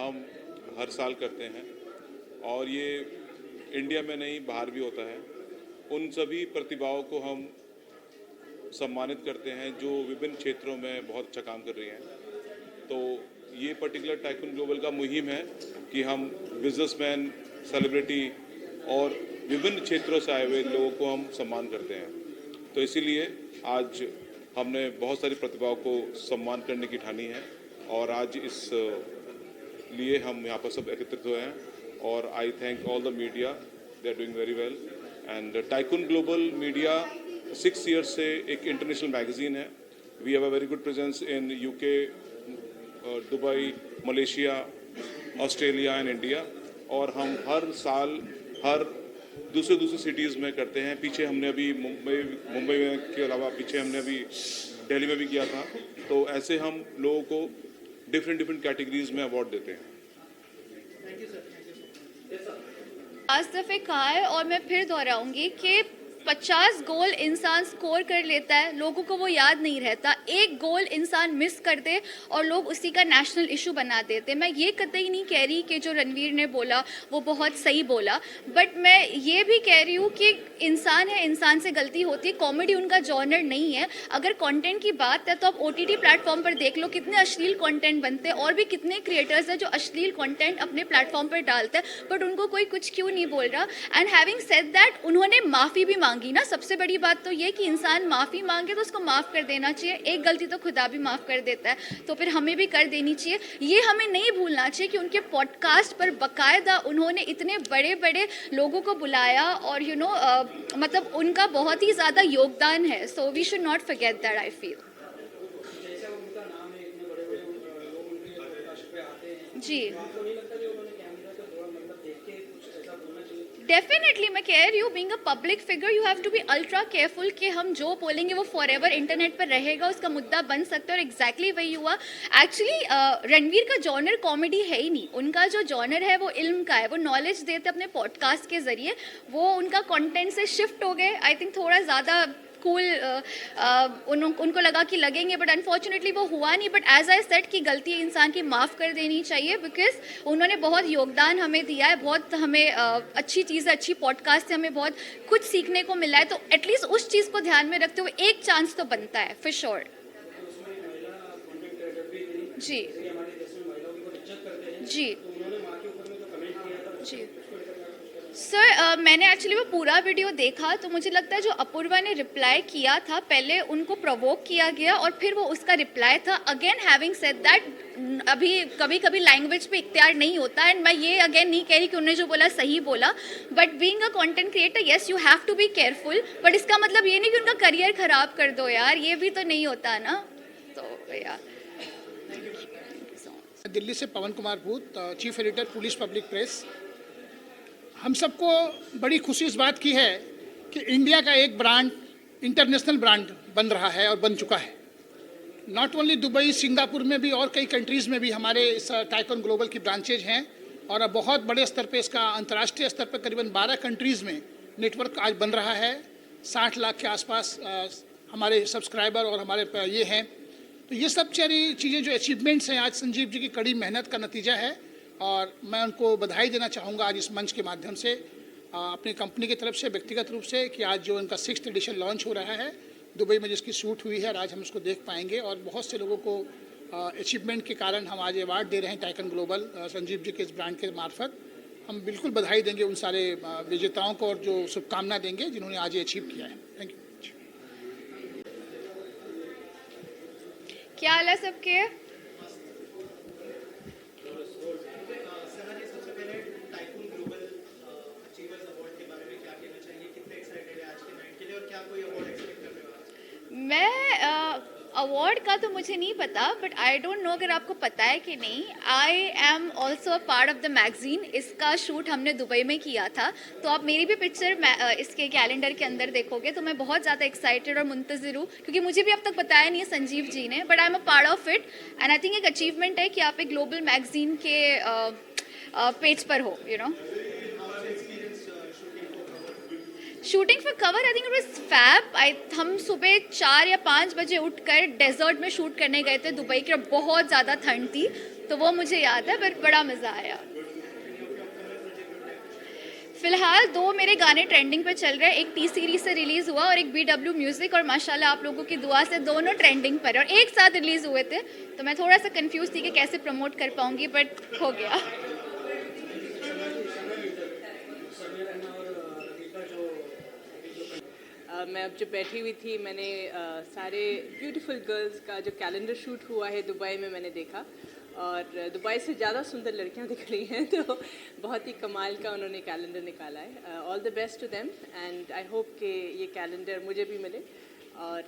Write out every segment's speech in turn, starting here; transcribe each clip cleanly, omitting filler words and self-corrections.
हम हर साल करते हैं और ये इंडिया में नहीं बाहर भी होता है। उन सभी प्रतिभाओं को हम सम्मानित करते हैं जो विभिन्न क्षेत्रों में बहुत अच्छा काम कर रही हैं। तो ये पर्टिकुलर टाइकून ग्लोबल का मुहिम है कि हम बिजनेसमैन, सेलिब्रिटी और विभिन्न क्षेत्रों से आए हुए लोगों को हम सम्मान करते हैं। तो इसीलिए आज हमने बहुत सारी प्रतिभाओं को सम्मान करने की ठानी है और आज इस लिए हम यहाँ पर सब एकत्रित हुए हैं। और I thank all the media, they are doing very well. And tycoon global media 6 years से एक इंटरनेशनल मैगजीन है। We have a very good presence in UK, Dubai, Malaysia, Australia and India. और हम हर साल हर दूसरे सिटीज़ में करते हैं। पीछे हमने अभी मुंबई में के अलावा पीछे हमने अभी दिल्ली में भी किया था। तो ऐसे हम लोगों को डिफरेंट कैटेगरीज में अवार्ड देते हैं। आज दफ़े कहा है और मैं फिर दोहराऊंगी कि 50 गोल इंसान स्कोर कर लेता है, लोगों को वो याद नहीं रहता। एक गोल इंसान मिस कर दे और लोग उसी का नेशनल इशू बना देते। मैं ये कतई नहीं कह रही कि जो रणवीर ने बोला वो बहुत सही बोला, बट मैं ये भी कह रही हूँ कि इंसान है, इंसान से गलती होती है। कॉमेडी उनका जॉनर नहीं है। अगर कंटेंट की बात है तो आप OTT प्लेटफॉर्म पर देख लो कितने अश्लील कंटेंट बनते हैं और भी कितने क्रिएटर्स हैं जो अश्लील कंटेंट अपने प्लेटफॉर्म पर डालते हैं, बट उनको कोई कुछ क्यों नहीं बोल रहा। एंड हैविंग सेड दैट, उन्होंने माफ़ी भी मांगी ना। सबसे बड़ी बात तो ये कि इंसान माफ़ी मांगे तो उसको माफ़ कर देना चाहिए। एक गलती तो खुदा भी माफ़ कर देता है, तो फिर हमें भी कर देनी चाहिए। ये हमें नहीं भूलना चाहिए कि उनके पॉडकास्ट पर बाकायदा उन्होंने इतने बड़े बड़े लोगों को बुलाया और मतलब उनका बहुत ही ज़्यादा योगदान है। So we should not forget that, I feel. जी डेफिनेटली, मैं कह रही हूँ, being a public figure you have to be ultra careful कि हम जो बोलेंगे वो फॉरएवर इंटरनेट पर रहेगा, उसका मुद्दा बन सकता है। और एग्जैक्टली वही हुआ। एक्चुअली रणवीर का जॉनर कॉमेडी है ही नहीं। उनका जो जॉनर है वो इल्म का है। वो नॉलेज देते अपने पॉडकास्ट के ज़रिए। वो उनका कंटेंट से शिफ्ट हो गए, आई थिंक थोड़ा ज़्यादा कूल उनको लगा कि लगेंगे, बट अनफॉर्चुनेटली वो हुआ नहीं। बट एज आई सेड कि गलती इंसान की माफ़ कर देनी चाहिए, बिकॉज उन्होंने बहुत योगदान हमें दिया है। बहुत हमें अच्छी चीज़, अच्छी पॉडकास्ट से हमें बहुत कुछ सीखने को मिला है। तो एटलीस्ट उस चीज़ को ध्यान में रखते हुए एक चांस तो बनता है फॉर श्योर। जी जी जी सर, मैंने एक्चुअली वो पूरा वीडियो देखा तो मुझे लगता है जो अपूर्वा ने रिप्लाई किया था, पहले उनको प्रोवोक किया गया और फिर वो उसका रिप्लाई था। अगेन हैविंग सेड दैट, अभी कभी कभी लैंग्वेज पे इख्तियार नहीं होता। एंड मैं ये अगेन नहीं कह रही कि उन्होंने जो बोला सही बोला, but being a content creator yes you have to be careful, but इसका मतलब ये नहीं कि उनका करियर ख़राब कर दो यार, ये भी तो नहीं होता ना। तो यार दिल्ली से पवन कुमार भूत, chief editor police public press. हम सबको बड़ी खुशी इस बात की है कि इंडिया का एक ब्रांड इंटरनेशनल ब्रांड बन रहा है और बन चुका है। नॉट ओनली दुबई, सिंगापुर में भी और कई कंट्रीज़ में भी हमारे इस टाइकून ग्लोबल की ब्रांचेज हैं और अब बहुत बड़े स्तर पे इसका अंतर्राष्ट्रीय स्तर पर करीबन 12 कंट्रीज़ में नेटवर्क आज बन रहा है। 60 लाख के आसपास हमारे सब्सक्राइबर और हमारे ये हैं। तो ये सब सारी चीज़ें जो अचीवमेंट्स हैं आज संजीव जी की कड़ी मेहनत का नतीजा है और मैं उनको बधाई देना चाहूँगा आज इस मंच के माध्यम से, अपनी कंपनी की तरफ से, व्यक्तिगत रूप से, कि आज जो उनका 6th एडिशन लॉन्च हो रहा है दुबई में, जिसकी शूट हुई है, आज हम उसको देख पाएंगे। और बहुत से लोगों को अचीवमेंट के कारण हम आज अवार्ड दे रहे हैं टाइकून ग्लोबल संजीव जी के इस ब्रांड के मार्फत। हम बिल्कुल बधाई देंगे उन सारे विजेताओं को और जो शुभकामना देंगे जिन्होंने आज ये अचीव किया है। Thank you. क्या हाल है सबके? मैं अवार्ड का तो मुझे नहीं पता, बट आई डोंट नो अगर आपको पता है कि नहीं, I am also a part of the magazine. इसका शूट हमने दुबई में किया था, तो आप मेरी भी पिक्चर इसके कैलेंडर के अंदर देखोगे। तो मैं बहुत ज़्यादा एक्साइटेड और मुंतज़िर हूँ, क्योंकि मुझे भी अब तक बताया नहीं है संजीव जी ने, but I am a part of it. And I think एक अचीवमेंट है कि आप एक ग्लोबल मैगजीन के पेज पर हो, you know. Shooting for cover I think it was fab. हम सुबह 4 या 5 बजे उठकर डेजर्ट में शूट करने गए थे दुबई की, और बहुत ज़्यादा ठंड थी। तो वो मुझे याद है, पर बड़ा मज़ा आया। फिलहाल 2 मेरे गाने ट्रेंडिंग पे चल रहे हैं, एक टी सीरीज से रिलीज़ हुआ और एक BW म्यूज़िक, और माशाल्लाह आप लोगों की दुआ से दोनों ट्रेंडिंग पर और एक साथ रिलीज़ हुए थे, तो मैं थोड़ा सा कंफ्यूज थी कि कैसे प्रमोट कर पाऊँगी, बट हो गया। मैं अब जब बैठी हुई थी मैंने सारे ब्यूटीफुल गर्ल्स का जो कैलेंडर शूट हुआ है दुबई में मैंने देखा, और दुबई से ज़्यादा सुंदर लड़कियां दिख रही हैं, तो बहुत ही कमाल का उन्होंने कैलेंडर निकाला है। All the best to them, and I hope कि ये कैलेंडर मुझे भी मिले और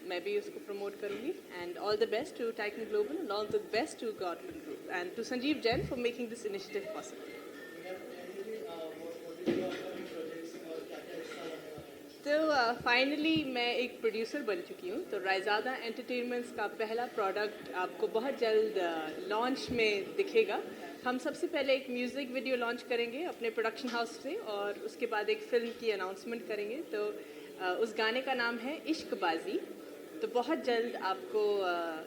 मैं भी उसको प्रमोट करूँगी। And all the best to tycoon global, and all the best to Godman group, and to Sanjeev Jain for making this initiative possible. तो फाइनली मैं एक प्रोड्यूसर बन चुकी हूँ। तो रायज़ादा एंटरटेनमेंट्स का पहला प्रोडक्ट आपको बहुत जल्द लॉन्च में दिखेगा। हम सबसे पहले एक म्यूज़िक वीडियो लॉन्च करेंगे अपने प्रोडक्शन हाउस से, और उसके बाद एक फ़िल्म की अनाउंसमेंट करेंगे। तो उस गाने का नाम है इश्कबाजी। तो बहुत जल्द आपको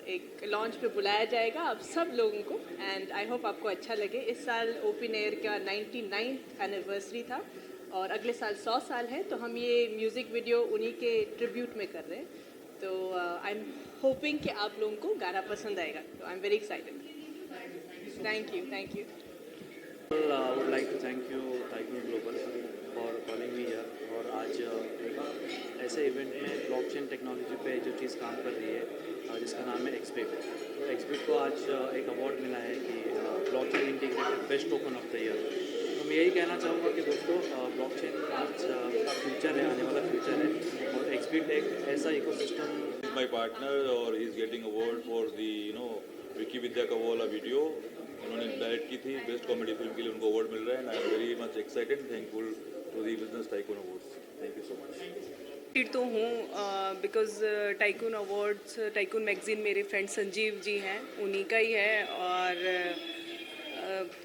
एक लॉन्च पे बुलाया जाएगा आप सब लोगों को, एंड आई होप आपको अच्छा लगे। इस साल ओपन एयर का 99th एनिवर्सरी था और अगले साल 100 साल है, तो हम ये म्यूज़िक वीडियो उन्हीं के ट्रिब्यूट में कर रहे हैं। तो आई एम होपिंग कि आप लोगों को गाना पसंद आएगा। तो आई am very excited. Thank you, thank you. I would like to thank you Tycoon Global for calling me here। और आज एक ऐसे इवेंट में ब्लॉकचेन टेक्नोलॉजी पे जो चीज़ काम कर रही है जिसका नाम है एक्सपेक्ट। तो एक्सपेक्ट को आज एक अवार्ड मिला है कि blockchain integrated best token of the year. तो मैं यही कहना चाहूँगा कि दोस्तों ब्लॉकचेन आज का फ्यूचर है, आने वाला फ्यूचर है, और एक्सपेक्ट एक ऐसा इकोसिस्टम। My partner और he is getting award for the Vicky Vidya का वो वाला वीडियो उन्होंने डायरेक्ट की थी, बेस्ट कॉमेडी फिल्म के लिए उनको अवार्ड मिल रहा है। And I am very much excited, thankful to the business tycoon awards. Thank you so much. तो हूँ because tycoon awards, tycoon magazine मेरे फ्रेंड संजीव जी हैं, उन्हीं का ही है, और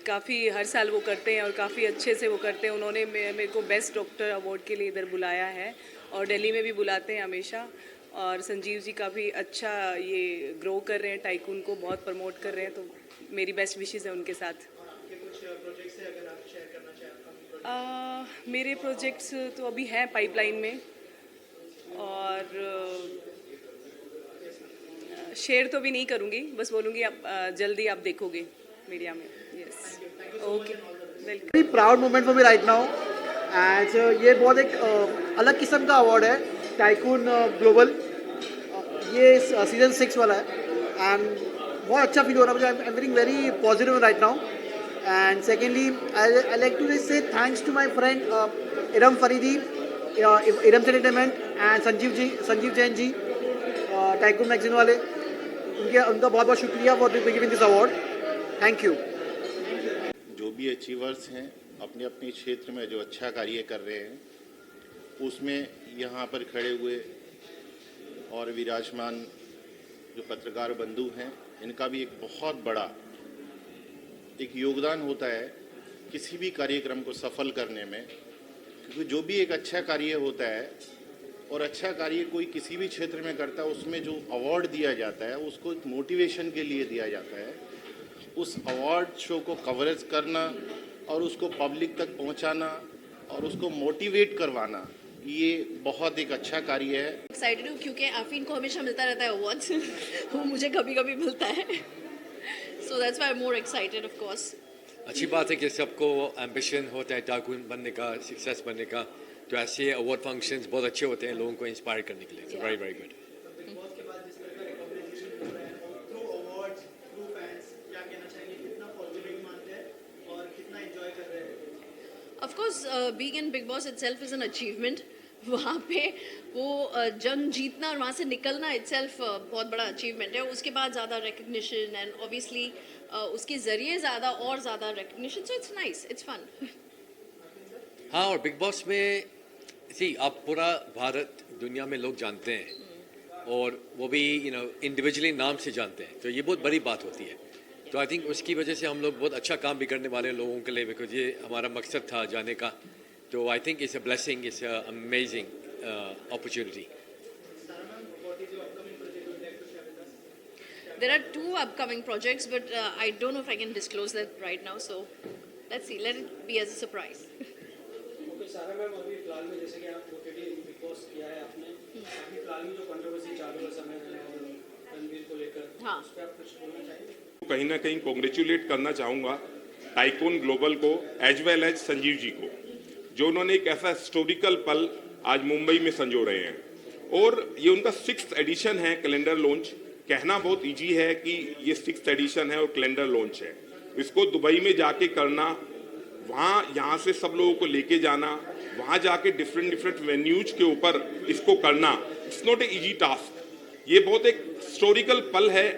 काफ़ी हर साल वो करते हैं और काफ़ी अच्छे से वो करते हैं। उन्होंने मेरे को बेस्ट डॉक्टर अवार्ड के लिए इधर बुलाया है, और दिल्ली में भी बुलाते हैं हमेशा। और संजीव जी काफ़ी अच्छा ये ग्रो कर रहे हैं, टाइकून को बहुत प्रमोट कर रहे हैं, तो मेरी बेस्ट विशेज़ है उनके साथ। मेरे प्रोजेक्ट्स तो अभी हैं पाइपलाइन में, और शेयर तो भी नहीं करूँगी, बस बोलूँगी आप जल्दी आप देखोगे मीडिया में। Yes, okay, welcome. Very proud moment for me right now, and ये बहुत एक अलग किस्म का अवार्ड है टाइकून ग्लोबल। ये सीजन 6 वाला है, एंड बहुत अच्छा फील हो रहा है मुझे। I am feeling very positive right now. And secondly I like to say thanks to my friend Iram Faridi, Iram Entertainment, and Sanjeev Jain ji, Tycoon Magazine वाले, उनका बहुत बहुत शुक्रिया for giving this award. Thank you. जो भी अचीवर्स हैं अपने अपने क्षेत्र में जो अच्छा कार्य कर रहे हैं, उसमें यहाँ पर खड़े हुए और विराजमान जो पत्रकार बंधु हैं, इनका भी एक बहुत बड़ा एक योगदान होता है किसी भी कार्यक्रम को सफल करने में। क्योंकि जो भी एक अच्छा कार्य होता है, और अच्छा कार्य कोई किसी भी क्षेत्र में करता है, उसमें जो अवार्ड दिया जाता है उसको एक मोटिवेशन के लिए दिया जाता है। उस अवार्ड शो को कवरेज करना और उसको पब्लिक तक पहुंचाना और उसको मोटिवेट करवाना, ये बहुत एक अच्छा कार्य है। एक्साइटेड हूँ क्योंकि आफरीन को हमेशा मिलता रहता है अवार्ड्स वो मुझे कभी कभी मिलता है, so that's why I am more excited of course. अच्छी बात है कि सबको एम्बिशन होता है टाइकून बनने का, सक्सेस बनने का, तो ऐसे अवार्ड फंक्शंस बहुत अच्छे होते हैं लोगों को इंस्पायर करने के लिए। तो very very good. Of course being in big boss itself is an achievement. वहाँ पे वो जंग जीतना और वहाँ से निकलना इटसेल्फ बहुत बड़ा अचीवमेंट है। उसके बाद ज़्यादा रिकग्निशन एंड ऑब्वियसली उसके ज़रिए ज़्यादा और ज़्यादा recognition, so it's nice, it's fun. हाँ, और बिग बॉस में आप पूरा भारत दुनिया में लोग जानते हैं, और वो भी इंडिविजुअली नाम से जानते हैं, तो ये बहुत बड़ी बात होती है। तो आई थिंक उसकी वजह से हम लोग बहुत अच्छा काम भी करने वाले हैं लोगों के लिए, बिकॉज ये हमारा मकसद था जाने का। तो I think it's a blessing, it's a amazing opportunity. there are 2 upcoming projects, but I don't know if I can disclose that right now. So let's see. Let it be as a surprise. Okay सारा ma'am, अभी फिलहाल में जैसे कि आप OTT big boss किया है आपने, अभी फिलहाल में जो कंट्रोवर्सी चालू है समय और रणवीर को लेकर, हाँ। उस पर आप कुछ बोलना चाहेंगे? कहीं ना कहीं कॉन्ग्रेचुलेट करना चाहूँगा टाइकून ग्लोबल को as well as Sanjeev ji को, जो उन्होंने एक ऐसा हिस्टोरिकल पल आज मुंबई में संजो रहे हैं। और ये उनका 6th एडिशन है कैलेंडर लॉन्च। कहना बहुत इजी है कि ये 6th एडिशन है और कैलेंडर लॉन्च है। इसको दुबई में जाके करना, वहाँ यहाँ से सब लोगों को लेके जाना, वहाँ जाके डिफरेंट वेन्यूज के ऊपर इसको करना, it's not a easy task. ये बहुत एक हिस्टोरिकल पल है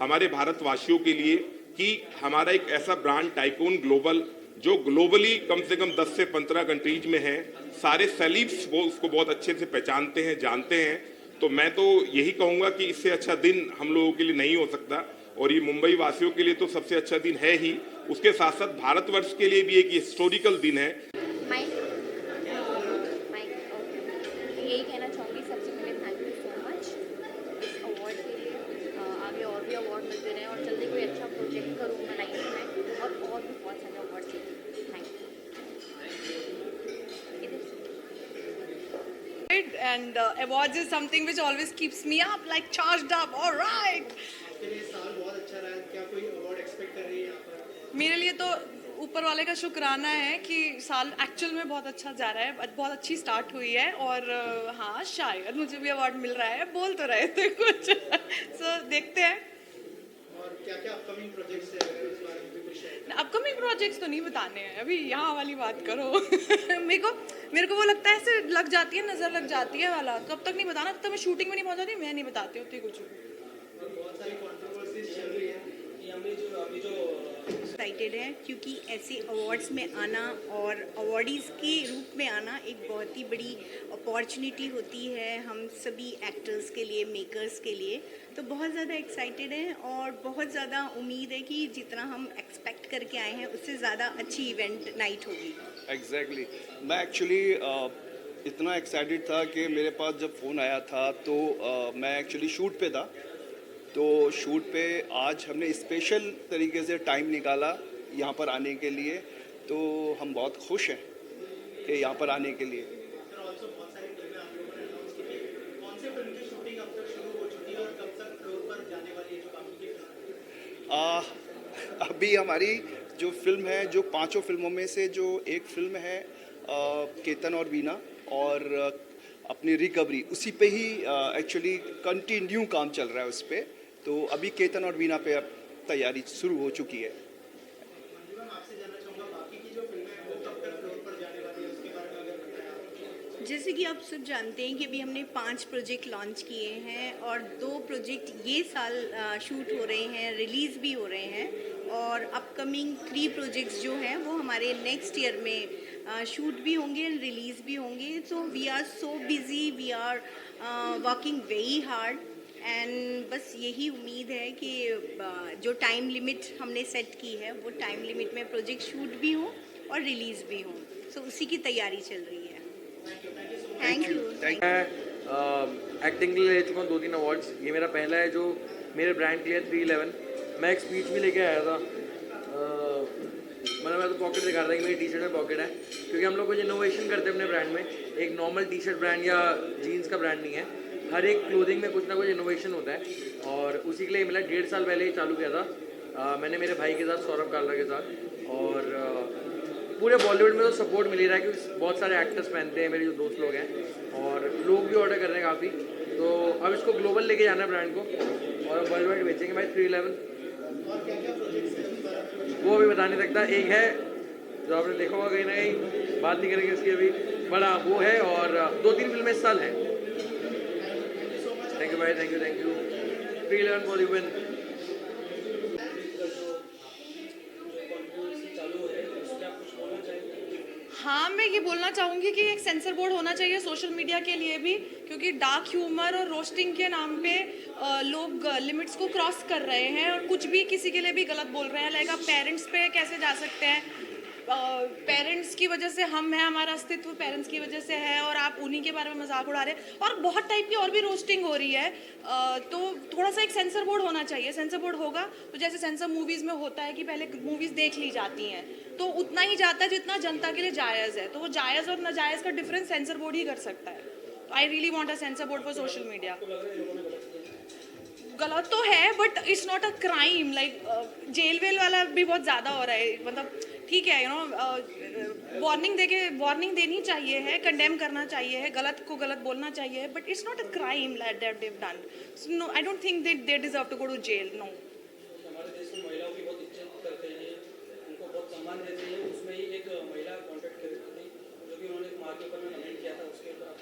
हमारे भारतवासियों के लिए कि हमारा एक ऐसा ब्रांड टाइकून ग्लोबल, जो ग्लोबली कम से कम 10 से 15 कंट्रीज में है, सारे सेलिब्स वो उसको बहुत अच्छे से पहचानते हैं, जानते हैं। तो मैं तो यही कहूँगा कि इससे अच्छा दिन हम लोगों के लिए नहीं हो सकता, और ये मुंबई वासियों के लिए तो सबसे अच्छा दिन है ही, उसके साथ साथ भारतवर्ष के लिए भी एक हिस्टोरिकल दिन है। यही कहना चाहूँगी, सबसे पहले थैंक यू सो मच इस अवार्ड के लिए। आगे और भी अवार्ड मिलते रहें और जल्दी कोई अच्छा प्रोजेक्ट करूँ मैं लाइफ में, और भी बहुत सारे अवार्ड जीतूँ। Thank you. And awards is something which always keeps me up, like charged up. All right. आपके लिए साल बहुत अच्छा रहा है, क्या कोई अवार्ड एक्सपेक्ट कर रही है यहाँ पर? मेरे लिए तो ऊपर वाले का शुक्राना है कि साल एक्चुअल में बहुत अच्छा जा रहा है, बहुत अच्छी स्टार्ट हुई है, और हाँ शायद मुझे भी अवार्ड मिल रहा है, बोल तो रहे थे कुछ। सो देखते हैं। और क्या क्या अपकमिंग प्रोजेक्ट्स है, अगर इस बारे में भी कुछ शेयर? अपकमिंग प्रोजेक्ट्स तो नहीं बताने हैं अभी, यहाँ वाली बात करो। मेरे को वो लगता है ऐसे लग जाती है, नजर लग जाती है वाला, तब तक नहीं बताना, तब तक मैं शूटिंग में नहीं पहुँच जाती, मैं नहीं बताती होती कुछ। बहुत सारी कंट्रोवर्सीज चल रही है कि हमने जो अभी जो एक्साइटेड है, क्योंकि ऐसे अवार्ड्स में आना और अवार्डीज़ के रूप में आना एक बहुत ही बड़ी अपॉर्चुनिटी होती है हम सभी एक्टर्स के लिए, मेकर्स के लिए। तो बहुत ज़्यादा एक्साइटेड हैं और बहुत ज़्यादा उम्मीद है कि जितना हम एक्सपेक्ट करके आए हैं उससे ज़्यादा अच्छी इवेंट नाइट होगी। एग्जैक्टली मैं एक्चुअली इतना एक्साइटेड था कि मेरे पास जब फ़ोन आया था तो मैं एक्चुअली शूट पे था। तो शूट पे आज हमने स्पेशल तरीके से टाइम निकाला यहाँ पर आने के लिए, तो हम बहुत खुश हैं कि यहाँ पर आने के लिए। अभी हमारी जो फिल्म है, जो 5 फिल्मों में से जो एक फिल्म है केतन और वीना, और अपनी रिकवरी उसी पे ही एक्चुअली कंटिन्यू काम चल रहा है उस पर। तो अभी केतन और वीना पे अब तैयारी शुरू हो चुकी है। जैसे कि आप सब जानते हैं कि अभी हमने 5 प्रोजेक्ट लॉन्च किए हैं और 2 प्रोजेक्ट ये साल शूट हो रहे हैं, रिलीज़ भी हो रहे हैं, और अपकमिंग 3 प्रोजेक्ट्स जो हैं वो हमारे नेक्स्ट ईयर में शूट भी होंगे एंड रिलीज़ भी होंगे। So we are so busy, we are working very hard, and बस यही उम्मीद है कि जो टाइम लिमिट हमने सेट की है वो टाइम लिमिट में प्रोजेक्ट शूट भी हो और रिलीज़ भी हो। सो उसी की तैयारी चल रही है। Thank you. मैं एक्टिंग के लिए ले चुका हूँ 2-3 अवार्ड्स। ये मेरा पहला है जो मेरे ब्रांड के लिए 311। मैं एक स्पीच भी लेके आया था, मैं तो पॉकेट दिखा रहा था कि मेरी टी शर्ट में पॉकेट है, क्योंकि हम लोग कुछ इनोवेशन करते हैं अपने ब्रांड में। एक नॉर्मल टी शर्ट ब्रांड या जीन्स का ब्रांड नहीं है, हर एक क्लोथिंग में कुछ ना कुछ इनोवेशन होता है, और उसी के लिए मिला 1.5 साल पहले ही चालू किया था मैंने मेरे भाई के साथ, सौरभ कालरा के साथ। और पूरे बॉलीवुड में तो सपोर्ट मिल ही रहा है क्योंकि बहुत सारे एक्टर्स पहनते हैं, मेरे जो दोस्त लोग हैं, और लोग भी ऑर्डर कर रहे हैं काफ़ी। तो अब इसको ग्लोबल लेके जाना है ब्रांड को, और वर्ल्ड वाइड बेचेंगे भाई 311। वो अभी बता नहीं सकता। एक है जो आपने देखा होगा, कहीं ना कहीं बात नहीं करेंगे इसकी अभी, बड़ा वो है, और 2-3 फिल्में इस साल हैं। थैंक यू भाई, thank you 311 for you win. हाँ, मैं ये बोलना चाहूँगी कि एक सेंसर बोर्ड होना चाहिए सोशल मीडिया के लिए भी, क्योंकि डार्क ह्यूमर और रोस्टिंग के नाम पे लोग लिमिट्स को क्रॉस कर रहे हैं और कुछ भी किसी के लिए भी गलत बोल रहे हैं। लाइक आप पेरेंट्स पे कैसे जा सकते हैं, पेरेंट्स की वजह से हम हैं, हमारा अस्तित्व पेरेंट्स की वजह से है और आप उन्हीं के बारे में मजाक उड़ा रहे हैं। और बहुत टाइप की और भी रोस्टिंग हो रही है। तो थोड़ा सा एक सेंसर बोर्ड होना चाहिए। सेंसर बोर्ड होगा तो जैसे सेंसर मूवीज़ में होता है कि पहले मूवीज़ देख ली जाती हैं, तो उतना ही जाता है जितना जनता के लिए जायज़ है। तो वो जायज़ और नाजायज़ का डिफरेंस सेंसर बोर्ड ही कर सकता है। I really want a censor board for social media. गलत तो है but it's not a crime. Like jail well वाला भी बहुत ज़्यादा हो रहा है। मतलब ठीक है, वार्निंग देनी चाहिए है, कंडेम करना चाहिए है, गलत को गलत बोलना चाहिए है, but it's not a crime that they've done. So no, I don't think they deserve to go to jail. No. हमारे देश में महिलाओं की बहुत इज्जत करते हैं, उनको बहुत सम्मान देते हैं। उसमें ही एक महिला कॉन्टेक्ट कर रही थी, जो कि उन्होंने माँ के ऊपर में कमेंट किया था। उसके ऊपर आप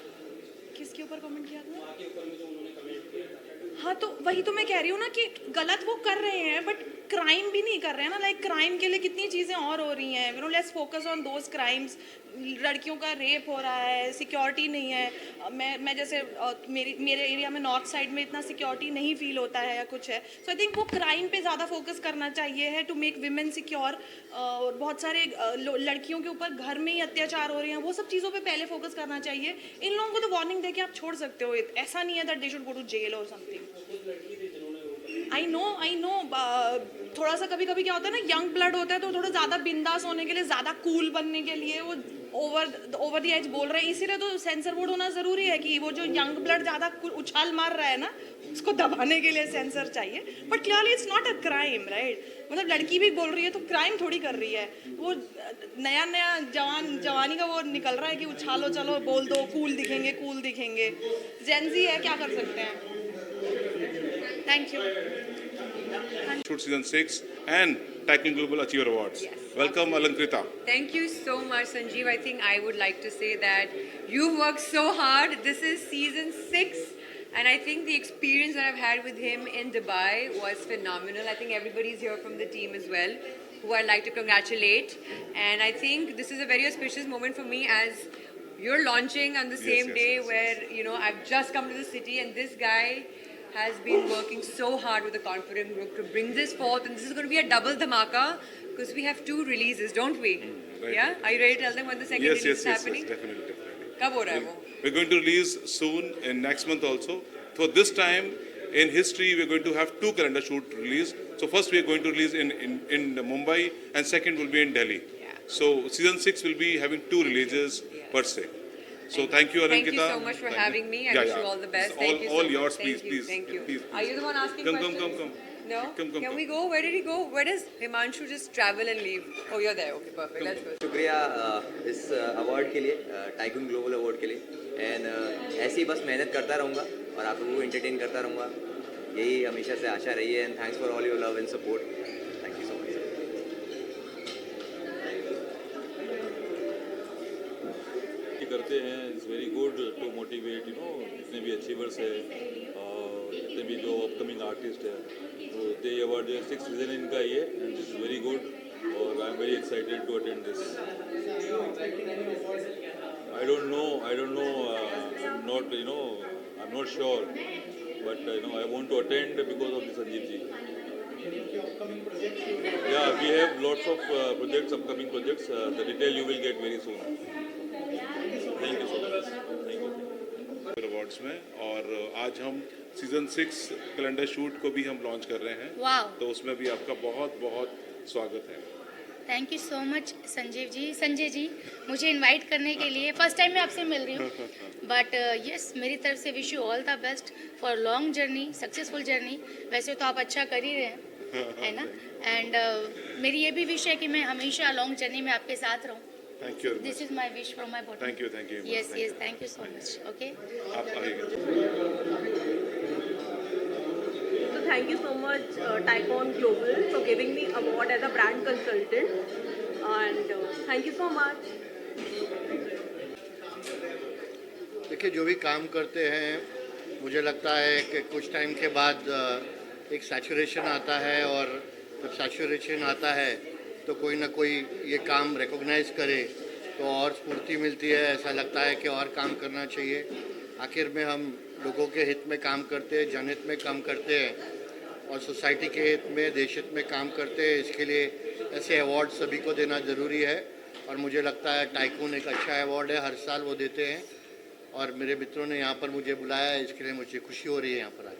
किसके ऊपर कमेंट किया था? माँ के ऊपर में जो उन्होंने कमेंट किया था। हाँ, तो वही तो मैं कह रही हूँ ना कि गलत वो कर रहे हैं बट क्राइम भी नहीं कर रहे हैं ना। लाइक क्राइम के लिए कितनी चीज़ें और हो रही हैं। Let's focus on those crimes. लड़कियों का रेप हो रहा है, सिक्योरिटी नहीं है। मैं जैसे मेरे एरिया में नॉर्थ साइड में इतना सिक्योरिटी नहीं फील होता है या कुछ है। सो आई थिंक वो क्राइम पे ज़्यादा फोकस करना चाहिए है टू मेक विमेन सिक्योर। और बहुत सारे लड़कियों के ऊपर घर में ही अत्याचार हो रहे हैं, वो सब चीज़ों पे पहले फोकस करना चाहिए। इन लोगों को तो वार्निंग दे के आप छोड़ सकते हो। ऐसा नहीं है that they should go to jail और समथिंग। आई नो थोड़ा सा कभी कभी क्या होता है ना, यंग ब्लड होता है तो थोड़ा ज़्यादा बिंदास होने के लिए, ज़्यादा कूल बनने के लिए वो ओवर द एज बोल रहे हैं। इसीलिए तो सेंसर बोर्ड होना ज़रूरी है कि वो जो यंग ब्लड ज़्यादा उछाल मार रहा है ना, उसको दबाने के लिए सेंसर चाहिए। But clearly it's not a crime, right? मतलब लड़की भी बोल रही है तो क्राइम थोड़ी कर रही है। वो नया जवानी का वो निकल रहा है कि उछालो, चलो बोल दो, कूल दिखेंगे। जेनजी है, क्या कर सकते हैं। Thank you. Shoot Season 6 and Tycoon Global Achiever Awards. Welcome, Alankrita. Thank you so much, Sanjeev. I think I would like to say that you've worked so hard. This is season 6, and I think the experience that I've had with him in Dubai was phenomenal. I think everybody's here from the team as well, who I'd like to congratulate. And I think this is a very auspicious moment for me as you're launching on the same day where, I've just come to the city, and this guy has been working so hard with the Confident Group to bring this forth, and this is going to be a double dhamaka because we have 2 releases, don't we? Right. Yeah? Are you ready to tell them when the second release is happening? Yes, definitely. Kab ho raha hai wo? We're going to release soon in next month also. For this time in history, we're going to have 2 calendar shoot release. So first we are going to release in Mumbai, and second will be in Delhi. Yeah. So season 6 will be having 2 releases per se. So thank you, Alankrita. Thank you so much for having me. I wish you all the best. Thank you so all much. yours, Thank please. you. Thank you. Please. Are you the one asking Come. questions? No? Come. Can we go? Where did he go? Where does Himanshu just travel and leave? Oh, you're there. Okay, perfect. Let's go. शुक्रिया इस award के लिए, tycoon global award के लिए। And ऐसे ही बस मेहनत करता रहूँगा और आप लोगों को एंटरटेन करता रहूँगा, यही हमेशा से आशा रही है। And thanks for all your love and support. Thank you so much. करते हैं it's very good to motivate जितने भी अचीवर्स है, जितने भी जो अपकमिंग आर्टिस्ट है, तो दे अवार्ड 6th सीजन इनका ही है, and this is very good और I am very excited to attend this. I don't know I am not sure, but I want to attend because of Sanjeev ji. Yeah, we have lots of projects, upcoming projects. The detail you will get very soon. Thank you so much. Thank you. Awards में, और आज हम season 6 calendar shoot को भी हम launch कर रहे हैं। वाव। तो उसमें भी आपका बहुत बहुत स्वागत है। Thank you so much Sanjay ji मुझे इनवाइट करने के लिए। फर्स्ट टाइम मैं आपसे मिल रही हूँ, बट यस मेरी तरफ से wish you all the best for long journey, successful journey. वैसे तो आप अच्छा कर ही रहे हैं, है ना? एंड मेरी ये भी विश है कि मैं हमेशा लॉन्ग जर्नी में आपके साथ रहूँ। Thank you. This is my wish from my body. Thank you. Yes thank you so much. Okay, आप आइए। So thank you so much Tycoon Global for giving me award as a brand consultant, and thank you so much. देखिए, जो भी काम करते हैं मुझे लगता है कि कुछ टाइम के बाद एक सैचुरेशन आता है, और जब सैचुरेशन आता है तो कोई ना कोई ये काम रिकॉग्नाइज करे तो और स्फूर्ति मिलती है। ऐसा लगता है कि और काम करना चाहिए। आखिर में हम लोगों के हित में काम करते हैं, जनहित में काम करते हैं और सोसाइटी के हित में, देश हित में काम करते हैं। इसके लिए ऐसे अवार्ड सभी को देना ज़रूरी है। और मुझे लगता है टाइकून एक अच्छा अवार्ड है, हर साल वो देते हैं और मेरे मित्रों ने यहाँ पर मुझे बुलाया है, इसके लिए मुझे खुशी हो रही है यहाँ पर आके।